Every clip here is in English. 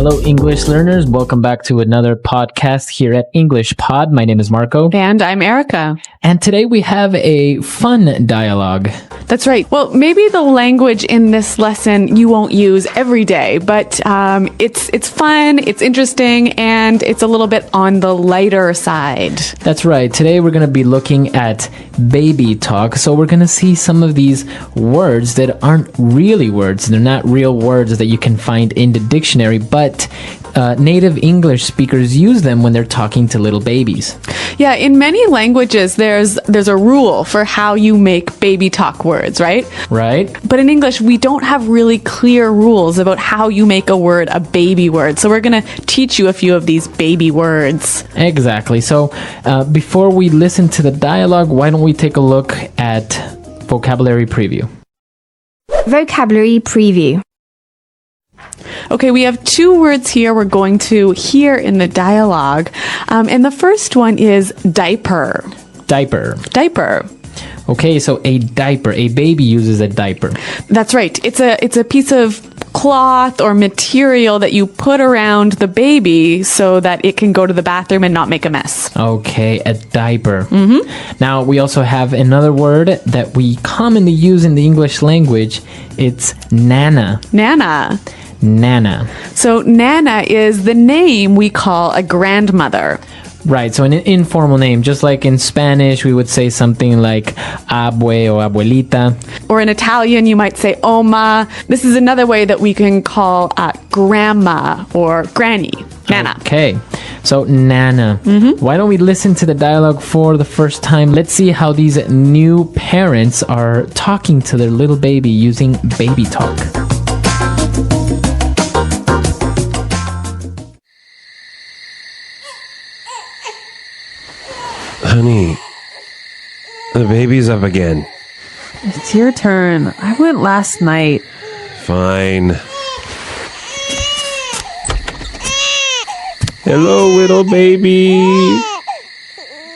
Hello, English learners. Welcome back to another podcast here at English Pod. My name is Marco. And I'm Erica. And today we have a fun dialogue. That's right. Well, maybe the language in this lesson you won't use every day, but it's fun, it's interesting, and it's a little bit on the lighter side. That's right. Today we're going to be looking at baby talk. So we're going to see some of these words that aren't really words. They're not real words that you can find in the dictionary, but native English speakers use them when they're talking to little babies. Yeah, in many languages, there's a rule for how you make baby talk words, right? Right. But in English, we don't have really clear rules about how you make a word a baby word. So we're going to teach you a few of these baby words. Exactly. So before we listen to the dialogue, why don't we take a look at vocabulary preview? Vocabulary preview. Okay, we have two words here we're going to hear in the dialogue. And the first one is diaper. Diaper. Diaper. Okay, so a diaper. A baby uses a diaper. That's right. It's a piece of cloth or material that you put around the baby so that it can go to the bathroom and not make a mess. Okay, a diaper. Mm-hmm. Now, we also have another word that we commonly use in the English language. It's nana. Nana. Nana. So Nana is the name we call a grandmother. Right, so an informal name, just like in Spanish, we would say something like abue or abuelita. Or in Italian, you might say oma. This is another way that we can call grandma or granny, Nana. Okay, so Nana. Mm-hmm. Why don't we listen to the dialogue for the first time? Let's see how these new parents are talking to their little baby using baby talk. Honey, the baby's up again. It's your turn. I went last night. Fine. Hello, little baby.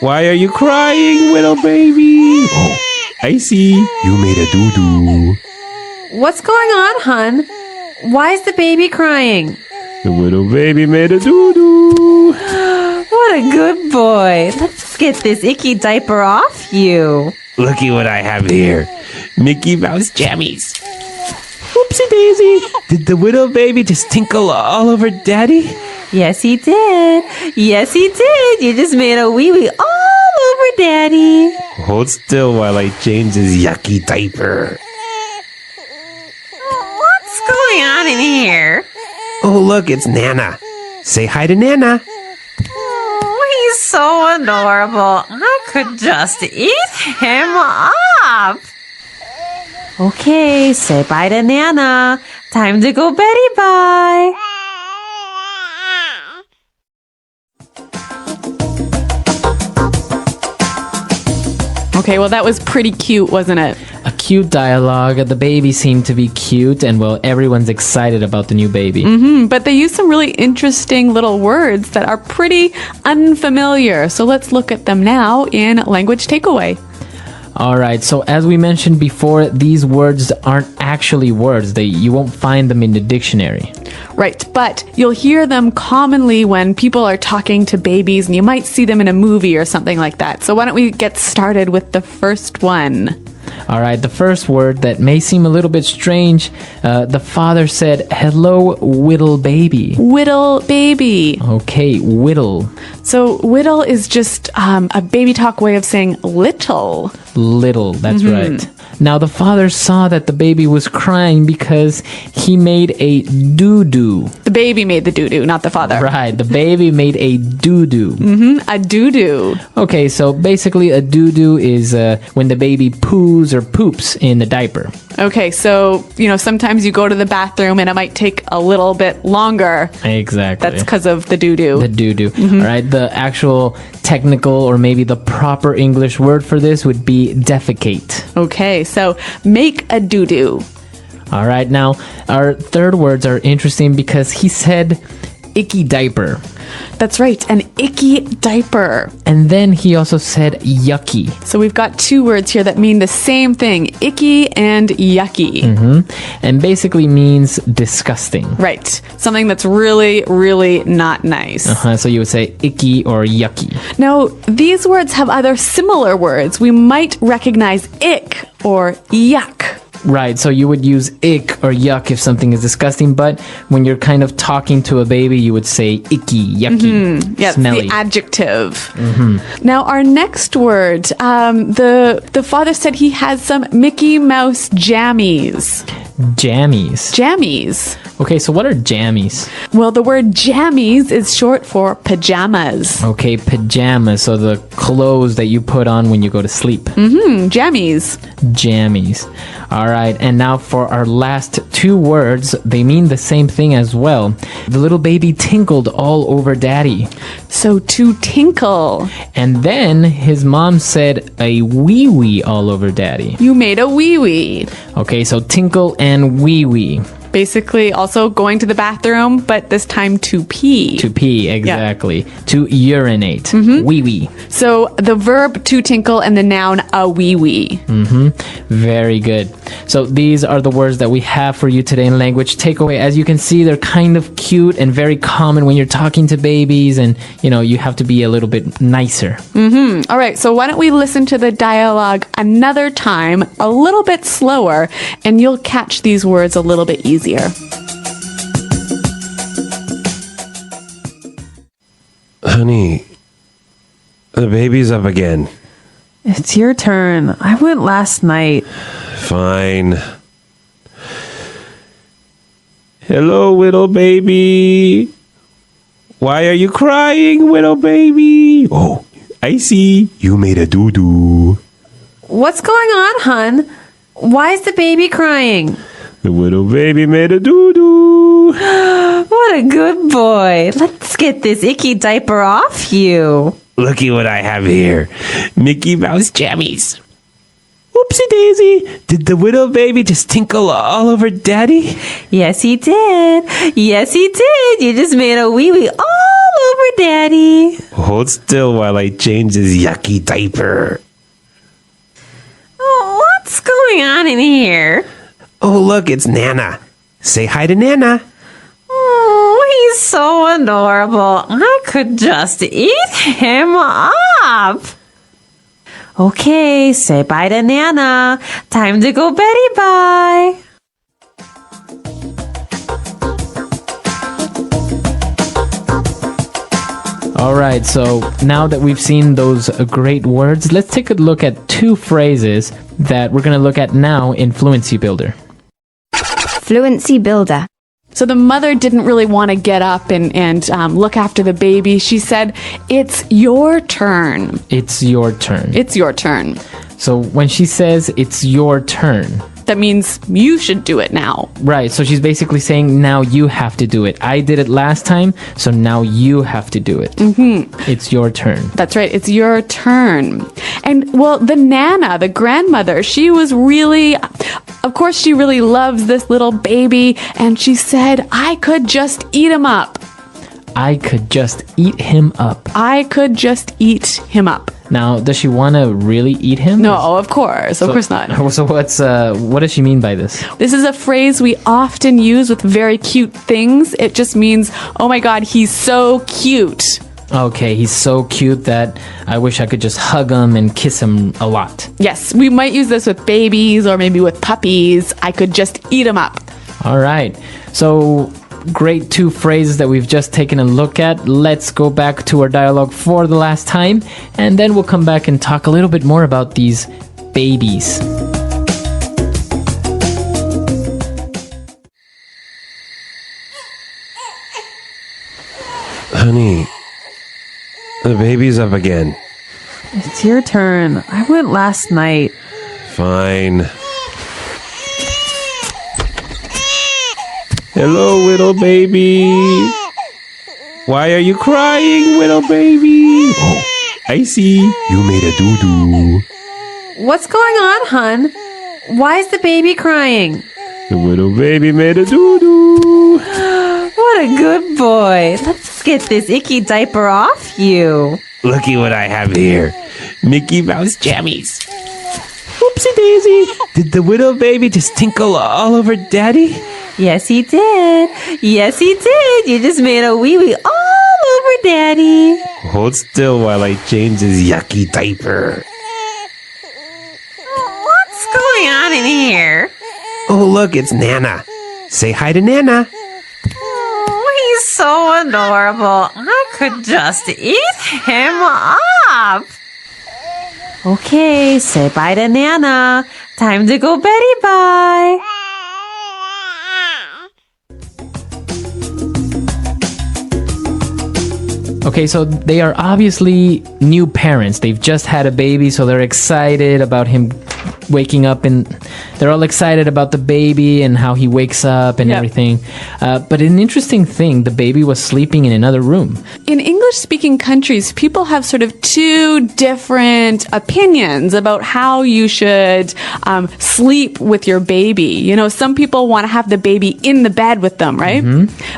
Why are you crying, little baby? Oh, I see. You made a doo-doo. What's going on, hun? Why is the baby crying? The little baby made a doo-doo. What a good boy. Let's get this icky diaper off you. Looky what I have here. Mickey Mouse jammies. Oopsie daisy. Did the little baby just tinkle all over Daddy? Yes, he did. Yes, he did. You just made a wee-wee all over Daddy. Hold still while I change his yucky diaper. What's going on in here? Oh, look, it's Nana. Say hi to Nana. Oh, he's so adorable. I could just eat him up. Okay, say bye to Nana. Time to go Betty bye. Okay, well, that was pretty cute, wasn't it? A cute dialogue. The baby seemed to be cute, and well, everyone's excited about the new baby. Mm-hmm, but they use some really interesting little words that are pretty unfamiliar. So let's look at them now in Language Takeaway. All right, so as we mentioned before, these words aren't actually words. You won't find them in the dictionary. Right, but you'll hear them commonly when people are talking to babies, and you might see them in a movie or something like that. So why don't we get started with the first one? All right, the first word that may seem a little bit strange, the father said, hello, whittle baby. Whittle baby. Okay, whittle. So whittle is just a baby talk way of saying little. Little, that's right. Now, the father saw that the baby was crying because he made a doo-doo. The baby made the doo-doo, not the father. Right, the baby made a doo-doo. A doo-doo. Okay, so basically a doo-doo is when the baby poos or poops in the diaper. Okay, so, sometimes you go to the bathroom and it might take a little bit longer. Exactly. That's because of the doo-doo. The doo-doo. All right, the actual technical or maybe the proper English word for this would be defecate. Okay, so make a doo-doo. All right, now our third words are interesting because he said icky diaper. That's right, an icky diaper. And then he also said yucky. So we've got two words here that mean the same thing, icky and yucky. And basically means disgusting. Right, something that's really, really not nice. So you would say icky or yucky. Now, these words have other similar words. We might recognize ick or yuck. Right, so you would use ick or yuck if something is disgusting, but when you're kind of talking to a baby, you would say icky, yucky, Yes, smelly. the adjective. Now, our next word, the father said he has some Mickey Mouse jammies. Jammies. Jammies. Okay, so what are jammies? Well, the word jammies is short for pajamas. Okay, pajamas, so the clothes that you put on when you go to sleep. Jammies. Jammies. All right, and now for our last two words, they mean the same thing as well. The little baby tinkled all over daddy. So to tinkle. And then his mom said a wee-wee all over daddy. You made a wee-wee. Okay, so tinkle and wee-wee. Basically also going to the bathroom, but this time to pee. To pee, exactly. To urinate. Wee-wee. So the verb to tinkle and the noun a wee-wee. Very good. So these are the words that we have for you today in language takeaway. As you can see, they're kind of cute and very common when you're talking to babies, and you have to be a little bit nicer. All right, so why don't we listen to the dialogue another time, a little bit slower, and you'll catch these words a little bit easier. Honey, the baby's up again. It's your turn. I went last night. Fine. Hello, little baby. Why are you crying, little baby? Oh, I see. You made a doo-doo. What's going on, hun? Why is the baby crying? The little baby made a doo-doo. What a good boy. Let's get this icky diaper off you. Looky what I have here. Mickey Mouse jammies. Oopsie daisy. Did the little baby just tinkle all over daddy? Yes, he did. Yes, he did. You just made a wee-wee all over daddy. Hold still while I change this yucky diaper. Oh, what's going on in here? Oh, look, it's Nana. Say hi to Nana. Oh, he's so adorable. I could just eat him up. Okay, say bye to Nana. Time to go Betty bye. All right, so now that we've seen those great words, let's take a look at two phrases that we're going to look at now in Fluency Builder. Fluency builder. So the mother didn't really want to get up and look after the baby. She said, "It's your turn. It's your turn. It's your turn." So when she says it's your turn, That means you should do it now. right, so she's basically saying now you have to do it. I did it last time, so now you have to do it. It's your turn. That's right. It's your turn. And well, the Nana, the grandmother, she was really, of course, she really loves this little baby. And she said, I could just eat him up. I could just eat him up. I could just eat him up. Now, does she want to really eat him? No, of course. Of course not. So what does she mean by this? This is a phrase we often use with very cute things. It just means, oh my God, he's so cute. Okay, he's so cute that I wish I could just hug him and kiss him a lot. Yes, we might use this with babies or maybe with puppies. I could just eat him up. All right. So, great two phrases that we've just taken a look at. Let's go back to our dialogue for the last time, and then we'll come back and talk a little bit more about these babies. Honey, the baby's up again. It's your turn. I went last night. Fine. Hello, little baby. Why are you crying, little baby? Oh, I see. You made a doo-doo. What's going on, hun? Why is the baby crying? The little baby made a doo-doo. What What a good boy. Let's get this icky diaper off you. Looky what I have here. Mickey Mouse jammies. Oopsie daisy. Did the widow baby just tinkle all over Daddy? Yes, he did. Yes, he did. You just made a wee-wee all over Daddy. Hold still while I change his yucky diaper. What's going on in here? Oh, look, it's Nana. Say hi to Nana. Oh, he's so adorable. I could just eat him up. Okay, say bye to Nana. Time to go Betty bye. Okay, so they are obviously new parents. They've just had a baby, so they're excited about him waking up, and they're all excited about the baby and how he wakes up and Yep. everything. But an interesting thing, the baby was sleeping in another room. In English-speaking countries, people have sort of two different opinions about how you should sleep with your baby. You know, some people want to have the baby in the bed with them, right?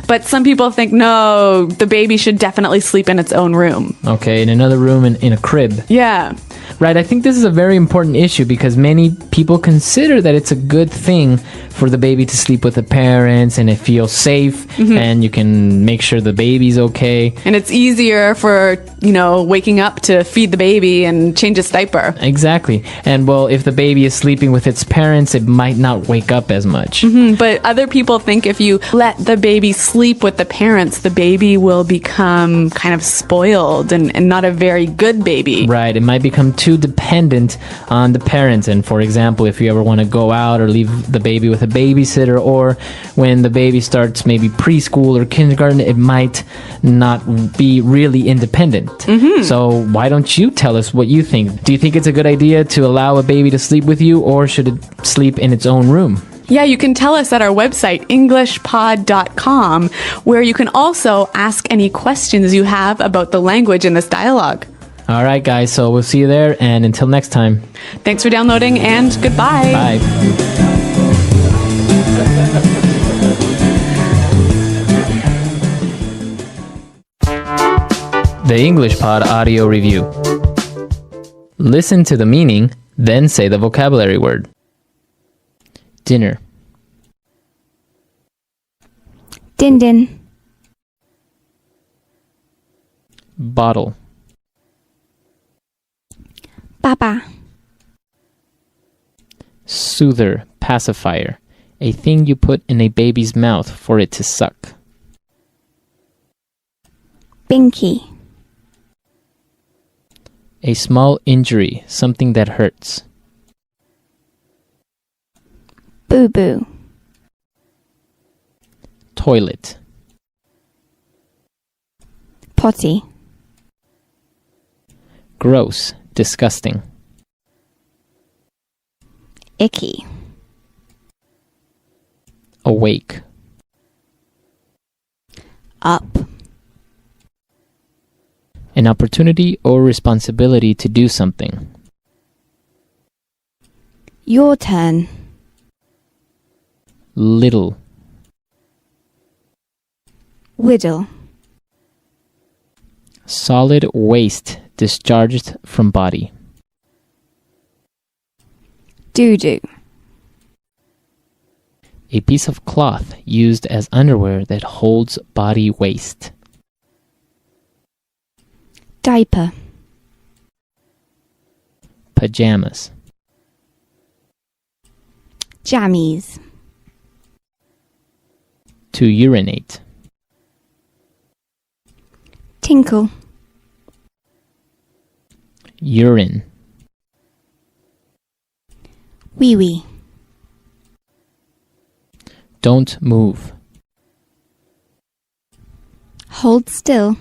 But some people think, no, the baby should definitely sleep in its own room. Okay, in another room in a crib. Yeah. Right, I think this is a very important issue because many people consider that it's a good thing for the baby to sleep with the parents and it feels safe and you can make sure the baby's okay. And it's easier for, you know, waking up to feed the baby and change its diaper. Exactly. And well, if the baby is sleeping with its parents, it might not wake up as much. But other people think if you let the baby sleep with the parents, the baby will become kind of spoiled and not a very good baby. Right, it might become too dependent on the parents. And for example, if you ever want to go out or leave the baby with a babysitter, or when the baby starts maybe preschool or kindergarten, it might not be really independent. So why don't you tell us what you think? Do you think it's a good idea to allow a baby to sleep with you, or should it sleep in its own room? Yeah, you can tell us at our website, englishpod.com, where you can also ask any questions you have about the language in this dialogue. All right, guys, so we'll see you there, and until next time, Thanks for downloading, and goodbye. bye. The English Pod Audio Review. Listen to the meaning, then say the vocabulary word. Dinner, Din din. bottle, Baba. soother, pacifier, a thing you put in a baby's mouth for it to suck. Binky. A small injury, something that hurts. Boo boo. Toilet, Potty. gross, disgusting. Icky. Awake, Up. an opportunity or responsibility to do something. Your turn. Little, Whittle. solid waste discharged from body. Doo doo. A piece of cloth used as underwear that holds body waste. Diaper. Pajamas, Jammies. to urinate. Tinkle. Urine, Wee wee. don't move. Hold still.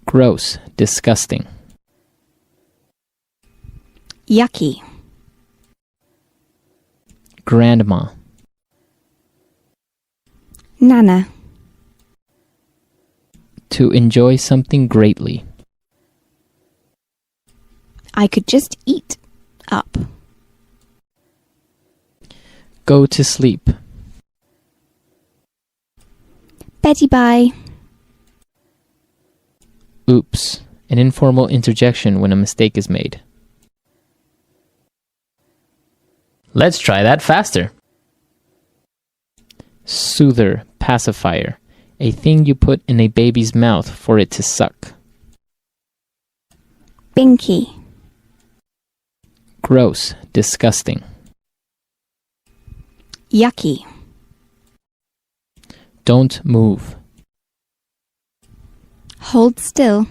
Gross, disgusting. Yucky. Grandma, Nana. to enjoy something greatly. I could just eat. Up. Go to sleep. Betty bye. Oops. An informal interjection when a mistake is made. Let's try that faster. Soother, pacifier. A thing you put in a baby's mouth for it to suck. Binky. Gross, disgusting. Yucky. Don't move. Hold still.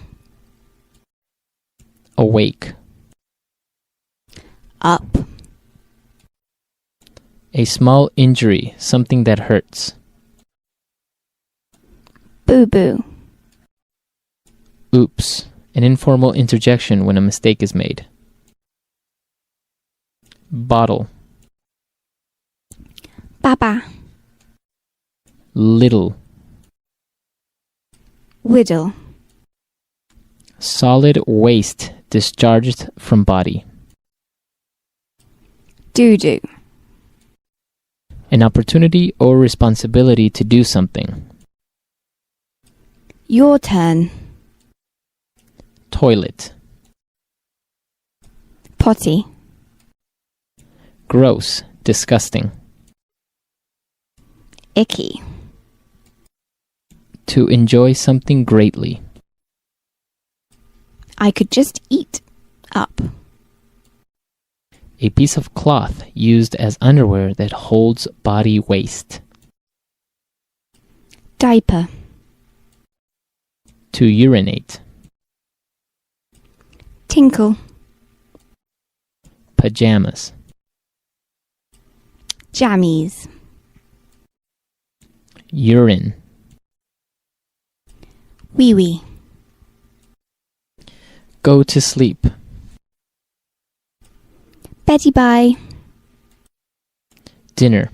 Awake. Up. A small injury, something that hurts. Boo-boo. Oops. An informal interjection when a mistake is made. Bottle. Baba. Little. Whittle. Solid waste discharged from body. Doo-doo. An opportunity or responsibility to do something. Your turn. Toilet. Potty. Gross, disgusting. Icky. To enjoy something greatly. I could just eat. Up. A piece of cloth used as underwear that holds body waste. Diaper. To urinate. Tinkle. Pajamas. Jammies. Urine. Wee-wee. Go to sleep. Betty bye. Dinner.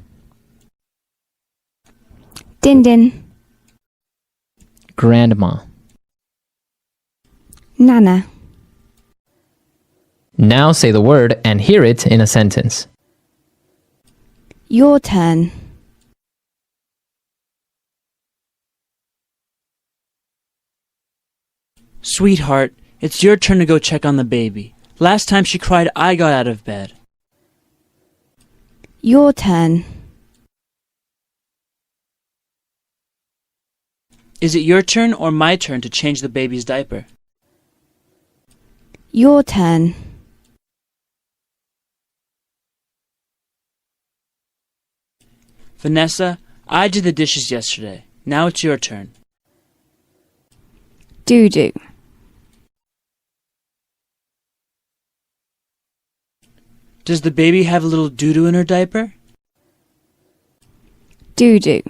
Din-din. Grandma. Nana. Now say the word and hear it in a sentence. Your turn. Sweetheart, it's your turn to go check on the baby. Last time she cried, I got out of bed. Your turn. Is it your turn or my turn to change the baby's diaper? Your turn. Vanessa, I did the dishes yesterday. Now it's your turn. Doo-doo. Does the baby have a little doo-doo in her diaper? Doo-doo.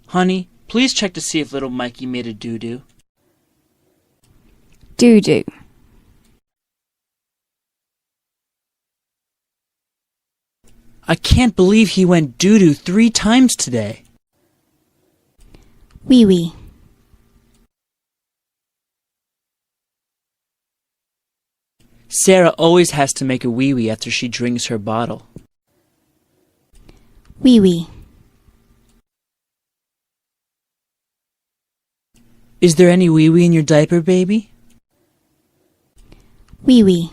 Honey, please check to see if little Mikey made a doo-doo. Doo-doo. I can't believe he went doo-doo 3 times today. Wee-wee. Sarah always has to make a wee-wee after she drinks her bottle. Wee-wee. Is there any wee-wee in your diaper, baby? Wee-wee.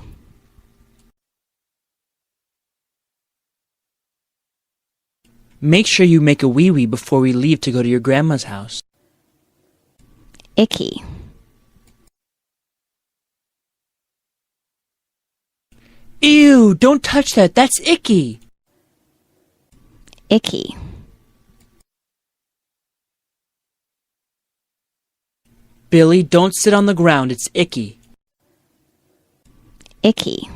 Make sure you make a wee-wee before we leave to go to your grandma's house. Icky. Ew, don't touch that. That's icky. Icky. Billy, don't sit on the ground. It's icky. Icky.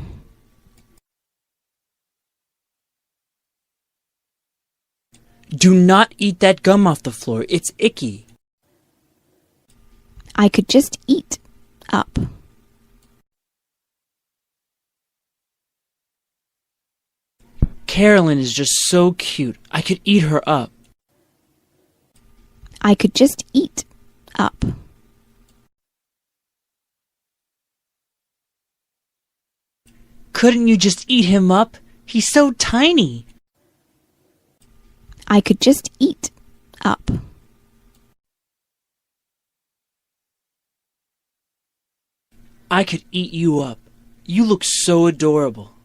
Do not eat that gum off the floor. It's icky. I could just eat. Up. Carolyn is just so cute. I could eat her up. I could just eat. Up. Couldn't you just eat him up? He's so tiny. I could just eat up. I could eat you up. You look so adorable.